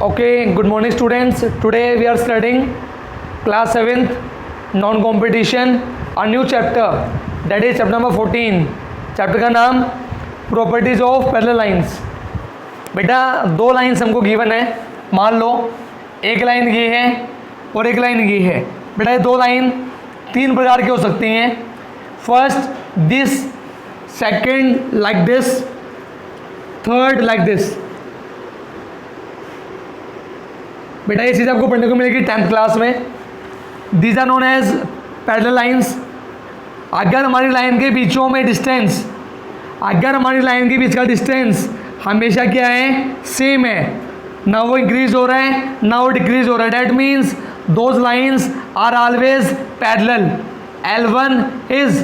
Okay, good morning students. Today we are studying class 7th non-competition, a new chapter, that is chapter number 14. Chapter का नाम properties of parallel lines. बेटा दो lines हमको given है, मान लो एक line ये है और एक लाइन ये है। बेटा ये दो लाइन तीन प्रकार की हो सकती हैं। First this, second like this, third like this. बेटा ये चीज़ आपको पढ़ने को मिलेगी 10th क्लास में। These are known as parallel lines. अगर हमारी लाइन के बीचों में डिस्टेंस, अगर हमारी लाइन के बीच का डिस्टेंस हमेशा क्या है, सेम है, ना वो इंक्रीज हो रहा है ना वो डिक्रीज हो रहा है, that means those lines are always parallel. L1 is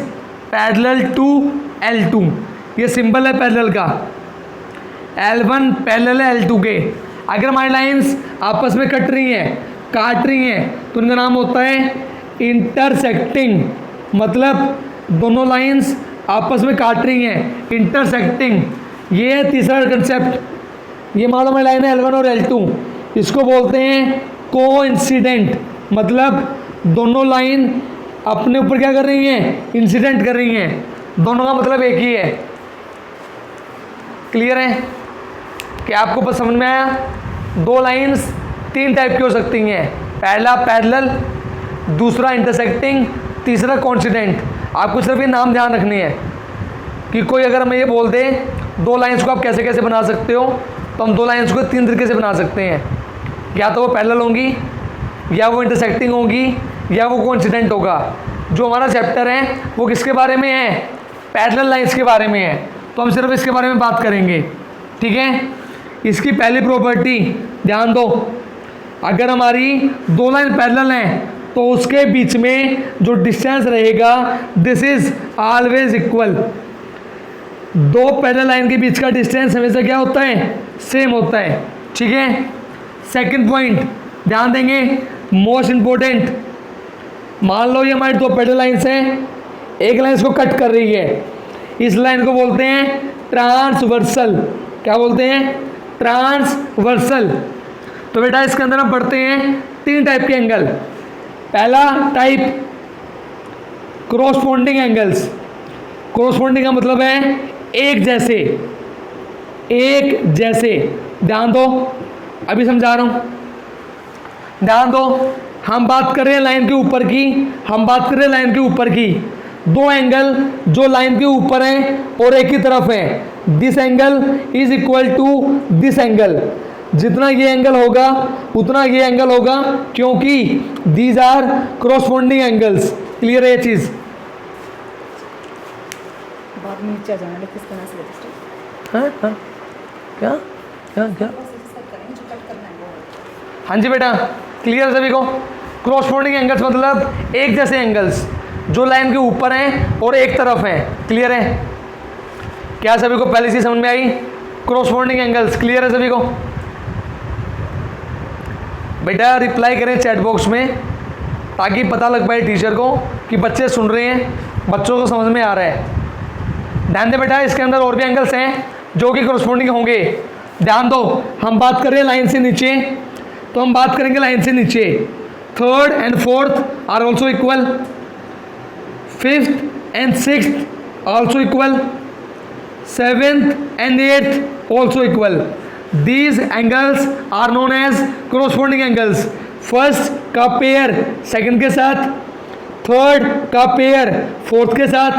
parallel to L2, ये सिंबल है पैरेलल का। L1 पैरेलल है L2 के। अगर हमारी लाइंस आपस में कट रही हैं, काट रही हैं, तो उनका नाम होता है इंटरसेक्टिंग। मतलब दोनों लाइंस आपस में काट रही हैं, इंटरसेक्टिंग। ये है तीसरा कंसेप्ट। ये मान लो हमारी लाइन है L1 और L2, इसको बोलते हैं कोइंसिडेंट। मतलब दोनों लाइन अपने ऊपर क्या कर रही हैं, इंसिडेंट कर रही हैं। दोनों का मतलब एक ही है। क्लियर है? क्या आपको बस समझ में आया? दो लाइंस तीन टाइप की हो सकती हैं, पहला पैरेलल, दूसरा इंटरसेक्टिंग, तीसरा कोइंसिडेंट। आपको सिर्फ ये नाम ध्यान रखनी है कि कोई अगर हमें ये बोल दे दो लाइंस को आप कैसे कैसे बना सकते हो, तो हम दो लाइंस को तीन तरीके से बना सकते हैं। या तो वो पैरेलल होंगी, या वो इंटरसेक्टिंग होंगी, या वो कोइंसिडेंट होगा। जो हमारा चैप्टर है वो किसके बारे में है, पैरेलल लाइंस के बारे में है, तो हम सिर्फ इसके बारे में बात करेंगे। ठीक है? इसकी पहली प्रॉपर्टी ध्यान दो, अगर हमारी दो लाइन पैरेलल हैं तो उसके बीच में जो डिस्टेंस रहेगा दिस इज ऑलवेज इक्वल। दो पैरेलल लाइन के बीच का डिस्टेंस हमेशा क्या होता है, सेम होता है। ठीक है? सेकंड पॉइंट ध्यान देंगे, मोस्ट इंपॉर्टेंट। मान लो ये हमारी दो पैरेलल लाइंस हैं, एक लाइन इसको कट कर रही है, इस लाइन को बोलते हैं ट्रांसवर्सल। क्या बोलते हैं? ट्रांसवर्सल। तो बेटा इसके अंदर हम पढ़ते हैं तीन टाइप के एंगल। पहला टाइप क्रॉसपोंडिंग एंगल्स। क्रॉसपोंडिंग का मतलब है एक जैसे, एक जैसे। ध्यान दो, अभी समझा रहा हूं, ध्यान दो। हम बात कर रहे हैं लाइन के ऊपर की, हम बात कर रहे हैं लाइन के ऊपर की। दो एंगल जो लाइन के ऊपर हैं और एक ही तरफ है, this angle is equal to this angle. जितना ये एंगल होगा उतना ये एंगल होगा, क्योंकि these are corresponding angles. Clear है ये चीज? बाद में नीचे आ जाना, लेकिन किस तरह से रजिस्टर हाँ हाँ, क्या क्या क्या? करेंगे जो कट करना है वो। हाँ जी बेटा, क्लियर है सभी को? क्रॉसपोंडिंग एंगल्स मतलब एक जैसे एंगल्स जो लाइन के ऊपर हैं और एक तरफ हैं। क्लियर है? क्या सभी को पहली चीज समझ में आई? Corresponding angles. क्लियर है सभी को? बेटा रिप्लाई करें चैट बॉक्स में, ताकि पता लग पाए टीचर को कि बच्चे सुन रहे हैं, बच्चों को समझ में आ रहा है। ध्यान दे बेटा, इसके अंदर और भी एंगल्स हैं जो कि क्रॉसपोंडिंग होंगे। ध्यान दो, हम बात कर रहे हैं लाइन से नीचे, तो हम बात करेंगे लाइन से नीचे। Third and fourth are also equal, fifth and sixth also equal, seventh and eighth also equal. These angles are known as corresponding angles. First का पेयर सेकंड के साथ, थर्ड का पेयर फोर्थ के साथ,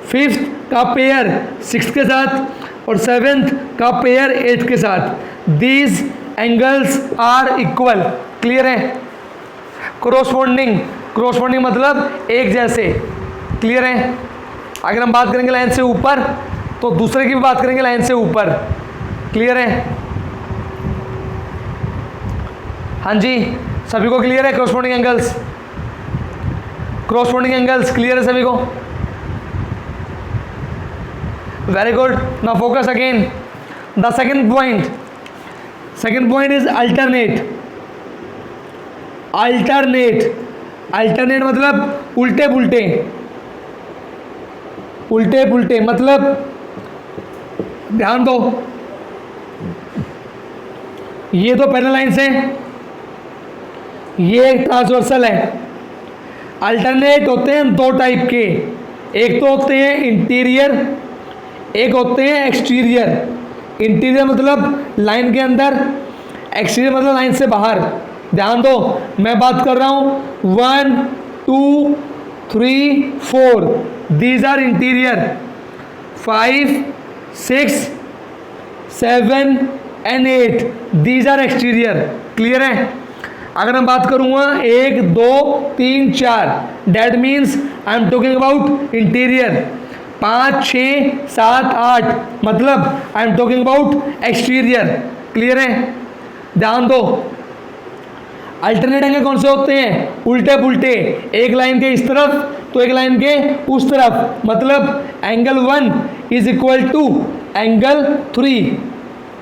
फिफ्थ का pair sixth के साथ और सेवेंथ का पेयर एट्थ के साथ। These angles are equal. Clear है? corresponding, corresponding मतलब एक जैसे। क्लियर है? अगर हम बात करेंगे लाइन से ऊपर तो दूसरे की भी बात करेंगे लाइन से ऊपर। क्लियर है? हाँ जी, सभी को क्लियर है? Corresponding angles, corresponding angles clear है सभी को? Very good. Now focus again the second point. Second point is alternate. Alternate, alternate मतलब उल्टे पुल्टे। उल्टे पुल्टे मतलब ध्यान दो, ये तो पैरेलल लाइन्स हैं, ये एक ट्रांसवर्सल है। अल्टरनेट होते हैं दो टाइप के, एक तो होते हैं इंटीरियर, एक होते हैं एक्सटीरियर। इंटीरियर मतलब लाइन के अंदर, एक्सटीरियर मतलब लाइन से बाहर। ध्यान दो, मैं बात कर रहा हूँ 1 2 3 4, these are interior. 5 6 7 and 8, these are exterior. Clear है? अगर मैं बात करूँगा 1 2 3 4, that means I am talking about interior. 5 6 7 8 मतलब I am talking about exterior. Clear है? ध्यान दो, अल्टरनेट एंगल कौन से होते हैं? उल्टे पुल्टे, एक लाइन के इस तरफ तो एक लाइन के उस तरफ। मतलब angle 1 is equal to angle 3।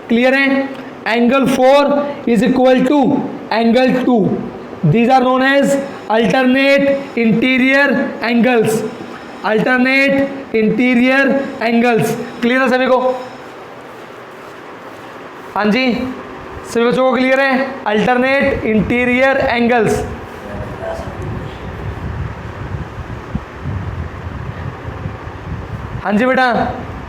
Clear है? Angle 4 is equal to angle 2। These are known as alternate interior angles. Alternate interior angles. Clear है सभी को? हाँ जी, सभी बच्चों को क्लियर है? Alternate interior angles. हाँ जी बेटा,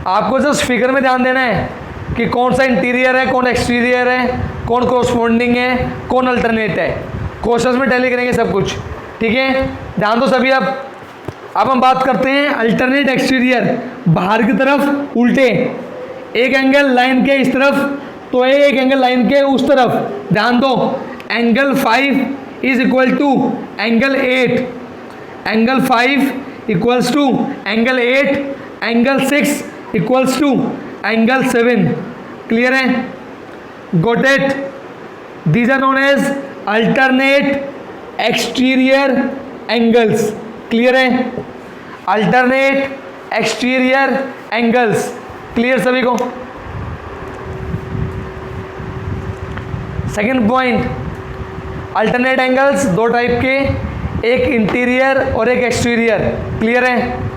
आपको जस्ट फिगर में ध्यान देना है कि कौन सा इंटीरियर है, कौन एक्सटीरियर है, कौन कोरस्पॉन्डिंग है, कौन अल्टरनेट है। क्वेश्चंस में टैली करेंगे सब कुछ। ठीक है, ध्यान दो सभी। अब हम बात करते हैं अल्टरनेट एक्सटीरियर। बाहर की तरफ उल्टे, एक एंगल लाइन के इस तरफ तो एक एंगल लाइन के उस तरफ। ध्यान दो, angle 5 is equal to angle 8, angle 5 equals to angle 8, angle 6 equals to angle 7। Clear है? Got it? These are known as alternate exterior angles. Clear है? Alternate exterior angles. क्लियर सभी को? सेकेंड पॉइंट, अल्टरनेट एंगल्स दो type के, एक interior और एक exterior. Clear है?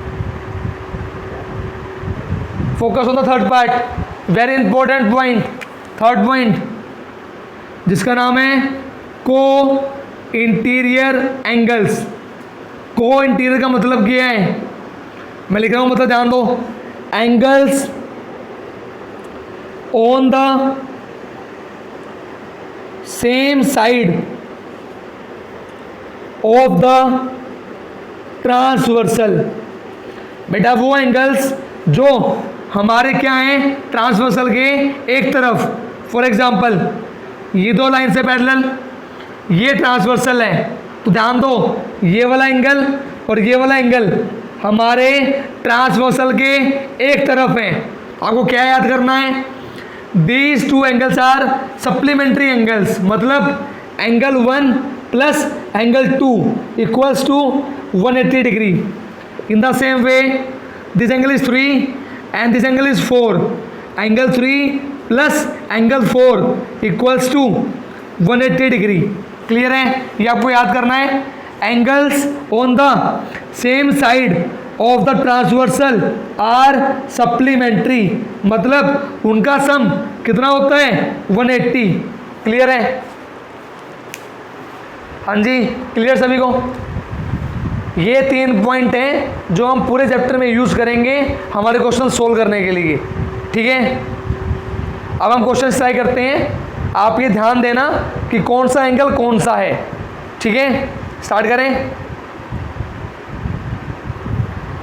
Focus on the third part, very important point. Third point जिसका नाम है को इंटीरियर एंगल्स। को इंटीरियर का मतलब क्या है? मैं लिख रहा हूं, मतलब ध्यान दो। Angles on the same side of the transversal. बेटा वो एंगल्स जो हमारे क्या हैं? ट्रांसवर्सल के एक तरफ। फॉर एग्जांपल ये दो लाइन से पैरेलल, ये ट्रांसवर्सल है, तो ध्यान दो ये वाला एंगल और ये वाला एंगल हमारे ट्रांसवर्सल के एक तरफ है। आपको क्या याद करना है? These two angles are supplementary angles. मतलब angle 1 plus angle 2 equals to 180 degree. In the same way this angle is 3 and this angle is 4. Angle 3 plus angle 4 equals to 180 degree. Clear है? ये आपको याद करना है। Angles on the same side of the transversal are supplementary, मतलब उनका सम कितना होता है? 180। क्लियर है? हाँ जी, क्लियर सभी को? ये 3 पॉइंट हैं जो हम पूरे चैप्टर में यूज़ करेंगे हमारे क्वेश्चन सोल्व करने के लिए। ठीक है, अब हम क्वेश्चन ट्राई करते हैं। आप ये ध्यान देना कि कौन सा एंगल कौन सा है। ठीक है, स्टार्ट करें।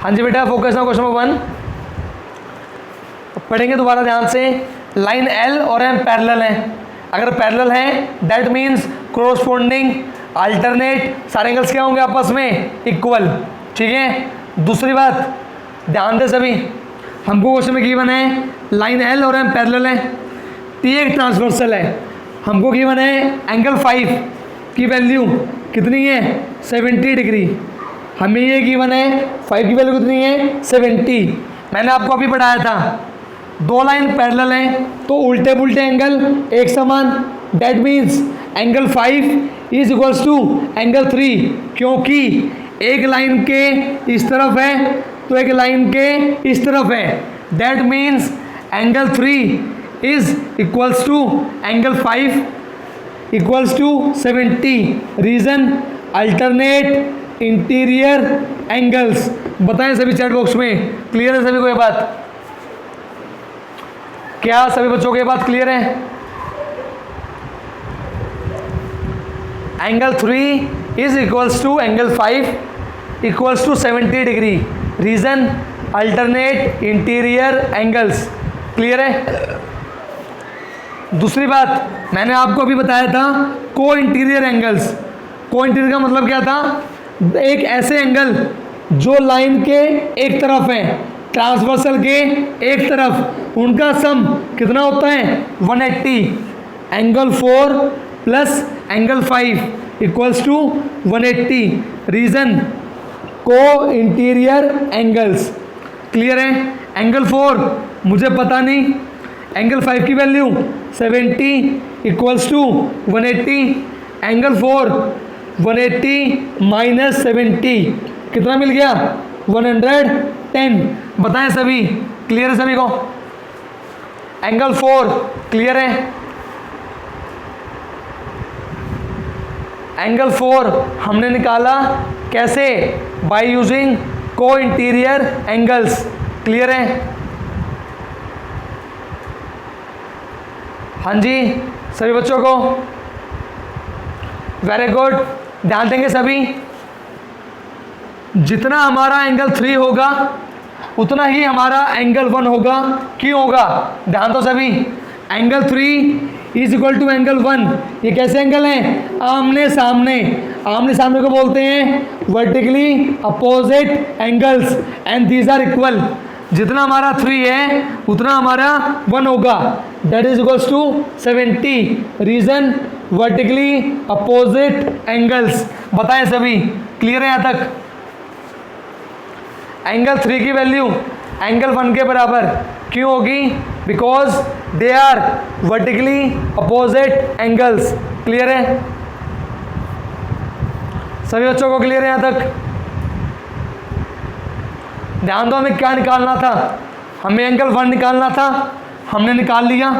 हाँ जी बेटा, फोकस ना क्वेश्चन नंबर 1 पढ़ेंगे दोबारा ध्यान से। लाइन L और M पैरेलल हैं। अगर पैरेलल हैं दैट मीन्स कोरस्पॉन्डिंग, अल्टरनेट, सारे एंगल्स क्या होंगे आपस में? इक्वल। ठीक है, दूसरी बात ध्यान दे सभी, हमको क्वेश्चन में गिवन है लाइन L और M पैरेलल है, T एक ट्रांसवर्सल है। हमको गिवन है एंगल 5 की वैल्यू कितनी है? 70 डिग्री। हमें ये गिवन है 5 की वैल्यू कितनी है? 70। मैंने आपको अभी पढ़ाया था दो लाइन पैरेलल हैं तो उल्टे पुल्टे एंगल एक समान। That means angle 5 is equals to angle 3, क्योंकि एक लाइन के इस तरफ है तो एक लाइन के इस तरफ है। That means angle 3 is equals to angle 5 equals to 70। Reason alternate interior angles. बताएं सभी चैट बॉक्स में, क्लियर है सभी को ये बात? क्या सभी बच्चों को ये बात क्लियर है? Angle 3 is equals to angle 5 equals to 70 degree. Reason alternate interior angles. Clear है? दूसरी बात मैंने आपको अभी बताया था को इंटीरियर एंगल्स। को इंटीरियर का मतलब क्या था? एक ऐसे एंगल जो लाइन के एक तरफ है, ट्रांसवर्सल के एक तरफ, उनका सम कितना होता है? 180। Angle 4 plus angle 5 equals to 180। Reason co interior angles. Clear है? एंगल 4 मुझे पता नहीं, एंगल 5 की value 70 equals to 180। Angle 4 180 minus 70 कितना मिल गया? 110। बताएं सभी, क्लियर है सभी को? एंगल 4 क्लियर है? एंगल 4 हमने निकाला कैसे? बाय यूजिंग को इंटीरियर एंगल्स। क्लियर है? हाँ जी सभी बच्चों को, वेरी गुड। ध्यान देंगे सभी, जितना हमारा एंगल 3 होगा उतना ही हमारा एंगल 1 होगा। क्यों होगा? ध्यान दो सभी। Angle 3 is equal to angle 1। ये कैसे एंगल हैं? आमने सामने। आमने सामने को बोलते हैं vertically opposite angles and these are equal. जितना हमारा 3 है उतना हमारा 1 होगा, that is equals to 70। Reason vertically opposite angles. बताएं सभी, क्लियर है यहाँ तक? एंगल 3 की वैल्यू एंगल 1 के बराबर क्यों होगी? Because they are vertically opposite angles. Clear है सभी बच्चों को? क्लियर है यहाँ तक? ध्यान दो, हमें क्या निकालना था? हमें एंगल 1 निकालना था, हमने निकाल लिया।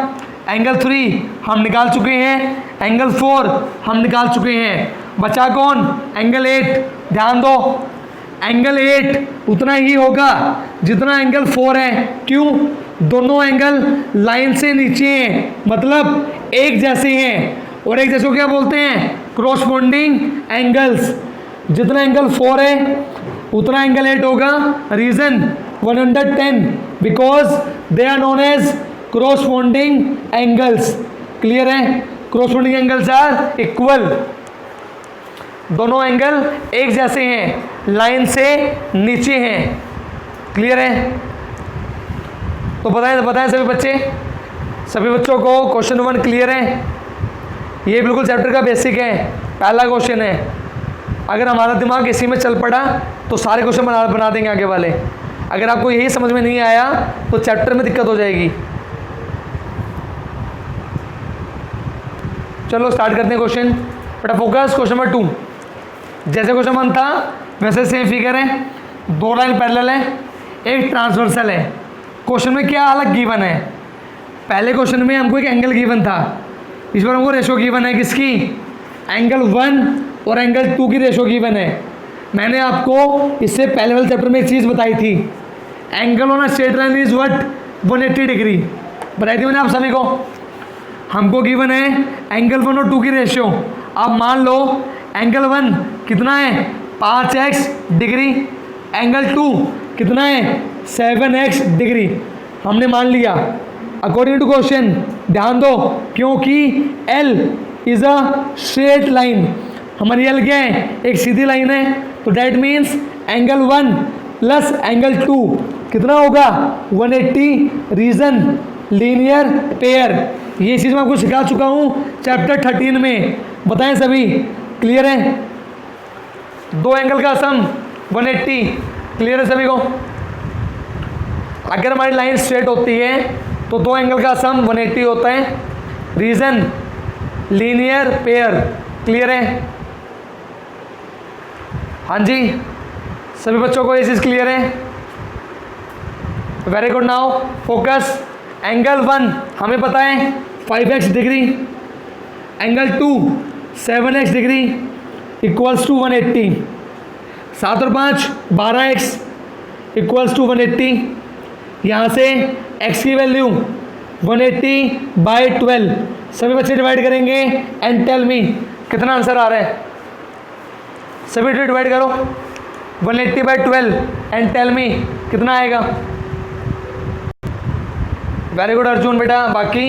एंगल 3 हम निकाल चुके हैं, एंगल 4 हम निकाल चुके हैं। बचा कौन? एंगल 8। ध्यान दो, एंगल 8 उतना ही होगा जितना एंगल 4 है। क्यों? दोनों एंगल लाइन से नीचे हैं, मतलब एक जैसे हैं। और एक जैसे को क्या बोलते हैं? Corresponding angles. जितना एंगल 4 है उतना एंगल 8 होगा। Reason 110 because they are known as corresponding angles. Clear है? Corresponding angles are equal. दोनों एंगल एक जैसे हैं, लाइन से नीचे हैं। क्लियर है? तो बताएं सभी बच्चे, सभी बच्चों को क्वेश्चन 1 क्लियर है? ये बिल्कुल चैप्टर का बेसिक है, पहला क्वेश्चन है। अगर हमारा दिमाग इसी में चल पड़ा तो सारे क्वेश्चन बना देंगे आगे वाले। अगर आपको यही समझ में नहीं आया तो चैप्टर में दिक्कत हो जाएगी। चलो स्टार्ट करते हैं क्वेश्चन। बेटा फोकस, क्वेश्चन नंबर 2। जैसे क्वेश्चन 1 था वैसे सेम फिगर है, 2 लाइन पैरेलल है, एक ट्रांसवर्सल है। क्वेश्चन में क्या अलग गिवन है? पहले क्वेश्चन में हमको एक एंगल गिवन था, इस बार हमको रेशो गिवन है। किसकी? एंगल 1 और एंगल 2 की रेशो गिवन है। मैंने आपको इससे पहले वाले चैप्टर में एक चीज़ बताई थी, angle on a straight line is what? 180 degree. बताई थी मैंने आप सभी को। हमको गिवन है एंगल 1 और 2 की रेशियो। अब मान लो एंगल 1 कितना है? 5x degree. एंगल 2 कितना है? 7x degree. हमने मान लिया अकॉर्डिंग टू क्वेश्चन। ध्यान दो, क्योंकि L is a straight line. हमारी L क्या है? एक सीधी लाइन है। तो that means angle 1 plus angle 2 कितना होगा? 180। Reason linear pair. ये चीज़ मैं आपको सिखा चुका हूँ चैप्टर 13 में। बताएं सभी, क्लियर है? 2 एंगल का सम 180। क्लियर है सभी को? अगर हमारी लाइन स्ट्रेट होती है तो 2 एंगल का सम 180 होता है। Reason linear pair. क्लियर है? हाँ जी सभी बच्चों को ये चीज़ क्लियर है? Very good. Now focus. Angle 1 हमें पता है 5x degree. Angle 2 7x degree equals to 180, 7 और 5 12x इक्वल्स टू 180। यहाँ से x की वैल्यू 180/12, सभी बच्चे डिवाइड करेंगे एंड टेल मी कितना आंसर आ रहा है। सभी डिवाइड करो 180/12 एंड टेल मी कितना आएगा। वेरी गुड अर्जुन बेटा। बाकी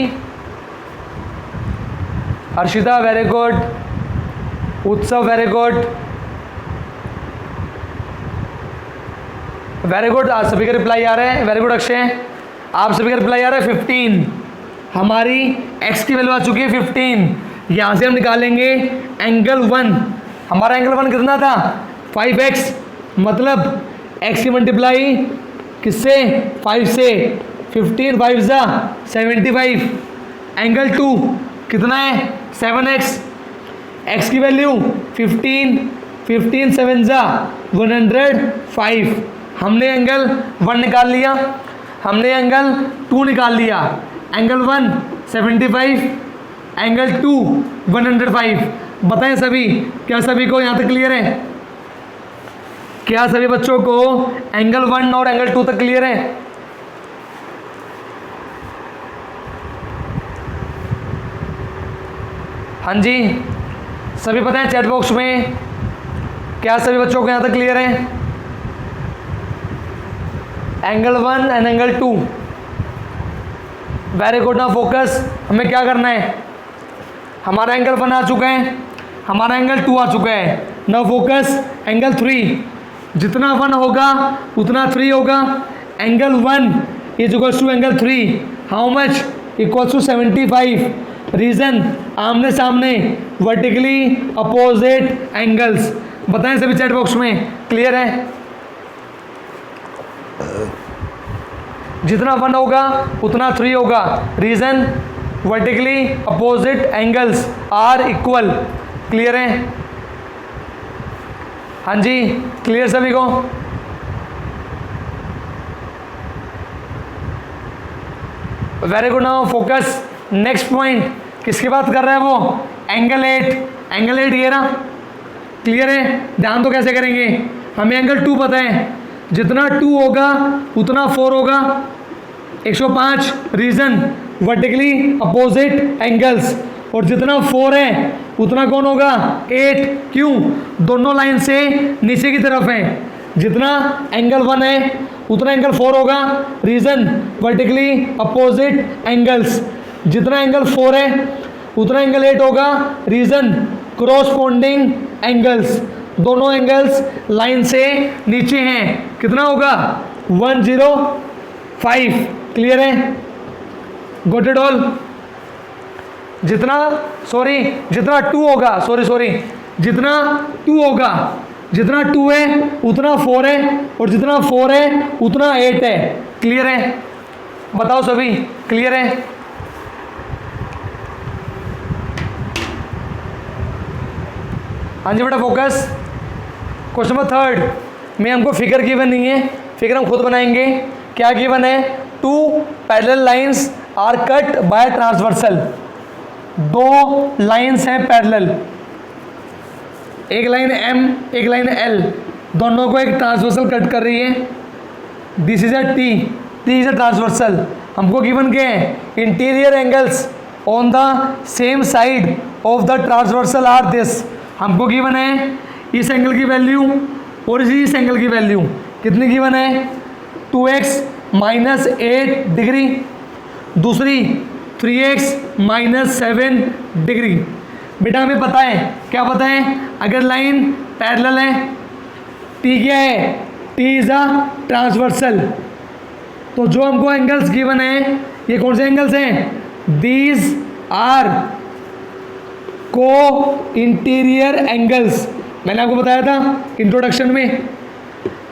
हर्षिता वेरी गुड, उत्सव वेरी गुड, वेरी गुड। आज सभी का रिप्लाई आ रहा है। वेरी गुड अक्षय, आप सभी का रिप्लाई आ रहा है 15। हमारी x की वैल्यू आ चुकी है 15। यहाँ से हम निकालेंगे एंगल 1। हमारा एंगल 1 कितना था 5x, मतलब x की मल्टीप्लाई किससे 5 से, 15 5 जा 75। एंगल 2 कितना है 7x, x की वैल्यू 15, 15 7 जा 105। हमने एंगल 1 निकाल लिया, हमने एंगल 2 निकाल लिया। Angle 1 75, angle 2 105। बताएं सभी, क्या सभी को यहाँ तक क्लियर है? क्या सभी बच्चों को एंगल 1 और एंगल 2 तक क्लियर है? हाँ जी, सभी पता है चैट बॉक्स में। क्या सभी बच्चों को यहाँ तक क्लियर है? Angle 1 and angle 2। Very good. ना फोकस, हमें क्या करना है? हमारा एंगल 1 आ चुका है, हमारा एंगल 2 आ चुका है। ना फोकस एंगल 3, जितना 1 होगा उतना 3 होगा। Angle 1 is equals to angle 3 how much equals to 75। Reason आमने सामने वर्टिकली अपोजिट एंगल्स। बताएं सभी चैट बॉक्स में क्लियर है? जितना 1 होगा उतना 3 होगा। Reason vertically opposite angles are equal. Clear है? हाँ जी, क्लियर सभी को? Very good. Now focus next point. किसकी बात कर रहा है वो? एंगल 8। एंगल 8 ये ना, क्लियर है? ध्यान तो कैसे करेंगे? हमें एंगल 2 पता है, जितना 2 होगा उतना 4 होगा 105। Reason vertically opposite angles. और जितना 4 है उतना कौन होगा 8। क्यों? दोनों लाइन से नीचे की तरफ है। जितना एंगल 1 है उतना एंगल 4 होगा। Reason vertically opposite angles. जितना एंगल 4 है उतना एंगल 8 होगा। Reason corresponding angles. दोनों एंगल्स लाइन से नीचे हैं। कितना होगा 105। क्लियर है? Got it all? जितना 2 होगा, जितना 2 होगा, जितना 2 है उतना 4 है, और जितना 4 है उतना 8 है। क्लियर है? बताओ सभी, क्लियर है? हाँ जी बेटा फोकस। क्वेश्चन नंबर 3 में हमको फिगर गिवन नहीं है, फिगर हम खुद बनाएंगे। क्या गिवन है? 2 parallel lines are cut by transversal. 2 lines हैं पैरेलल, एक लाइन M एक लाइन L, दोनों को एक ट्रांसवर्सल कट कर रही है। This is a T is a transversal. हमको गिवन क्या है? Interior angles on the same side of the transversal are this. हमको गिवन है इस एंगल की वैल्यू और इस एंगल की वैल्यू कितनी गिवन है? 2x माइनस 8 डिग्री, दूसरी 3x माइनस 7 डिग्री। बेटा हमें पता है, क्या पता है? अगर लाइन पैरेलल है, T क्या है? T is a transversal. तो जो हमको एंगल्स गिवन है, ये कौन से एंगल्स हैं? दीज आर को इंटीरियर एंगल्स। मैंने आपको बताया था इंट्रोडक्शन में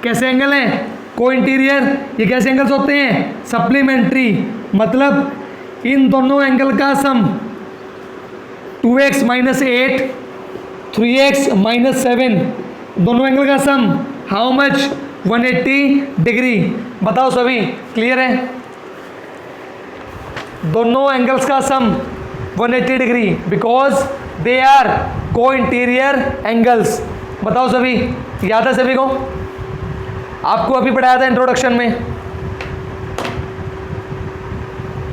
कैसे एंगल हैं को इंटीरियर। ये कैसे एंगल्स होते हैं? सप्लीमेंट्री। मतलब इन दोनों एंगल का सम 2x माइनस 8 3x माइनस 7, दोनों एंगल का सम हाउ मच 180 डिग्री। बताओ सभी, क्लियर है? दोनों एंगल्स का सम 180 डिग्री बिकॉज दे आर को इंटीरियर एंगल्स। बताओ सभी, याद है सभी को? आपको अभी पढ़ाया था इंट्रोडक्शन में,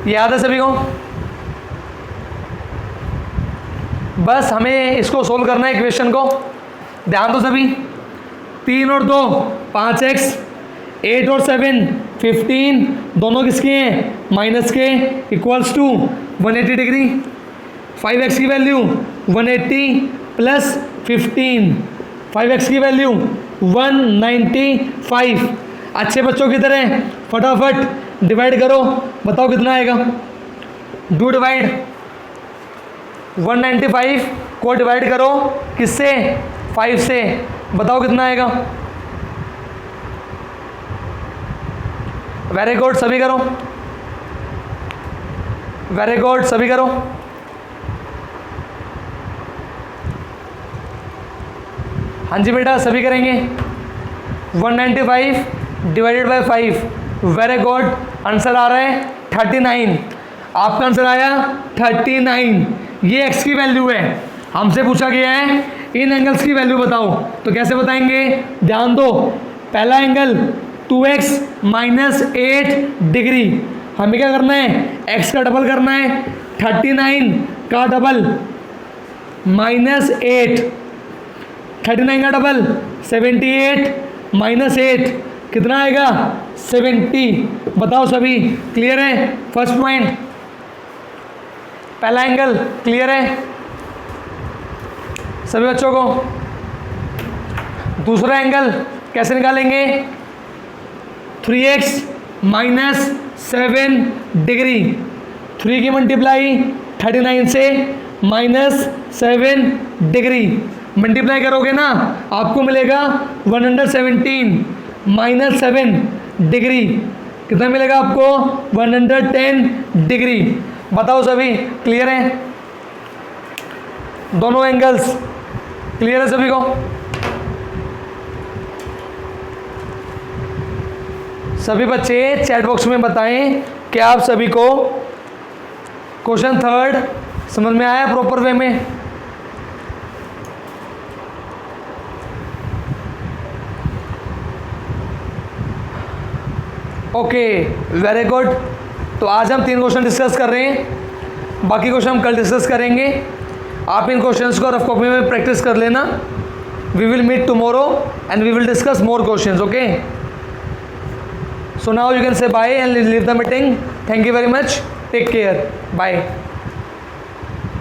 याद है सभी को? बस हमें इसको सोल्व करना है इक्वेशन को। ध्यान दो सभी, 3 और 2 5x, 8 और 7 15, दोनों किसके हैं? माइनस के, इक्वल्स टू 180 डिग्री। 5x की वैल्यू 180 प्लस 15, 5x की वैल्यू 195। अच्छे बच्चों की तरह फटाफट डिवाइड करो, बताओ कितना आएगा? Do divide. 195 को डिवाइड करो किससे? 5 से, बताओ कितना आएगा? वेरी गुड, सभी करो, वेरी गुड, सभी करो। हाँ जी बेटा, सभी करेंगे। 195 divided by 5, very good, answer आ रहा है 39। आपका आंसर आया 39। ये x की वैल्यू है, हमसे पूछा गया है इन एंगल्स की वैल्यू बताओ, तो कैसे बताएंगे? ध्यान दो, पहला एंगल 2x माइनस 8 डिग्री, हमें क्या करना है? x का डबल करना है, 39 का डबल माइनस 8, 39 का डबल 78 माइनस 8 कितना आएगा? 70। बताओ सभी, क्लियर है? फर्स्ट पॉइंट, पहला एंगल क्लियर है सभी बच्चों को? दूसरा एंगल कैसे निकालेंगे? 3x माइनस 7 डिग्री, 3 की मल्टीप्लाई 39 से माइनस 7 डिग्री, मल्टीप्लाई करोगे ना आपको मिलेगा 117 माइनस 7 डिग्री, कितना मिलेगा आपको? 110 डिग्री। बताओ सभी, क्लियर है? दोनों एंगल्स क्लियर है सभी को? सभी बच्चे चैट बॉक्स में बताएं कि आप सभी को क्वेश्चन 3 समझ में आया प्रॉपर वे में? Okay, very good. तो आज हम 3 क्वेश्चन डिस्कस कर रहे हैं, बाकी क्वेश्चन हम कल डिस्कस करेंगे। आप इन क्वेश्चंस को रफ कॉपी में प्रैक्टिस कर लेना। We will meet tomorrow and we will discuss more questions, okay? So now you can say bye and leave the meeting. Thank you very much. Take care. Bye.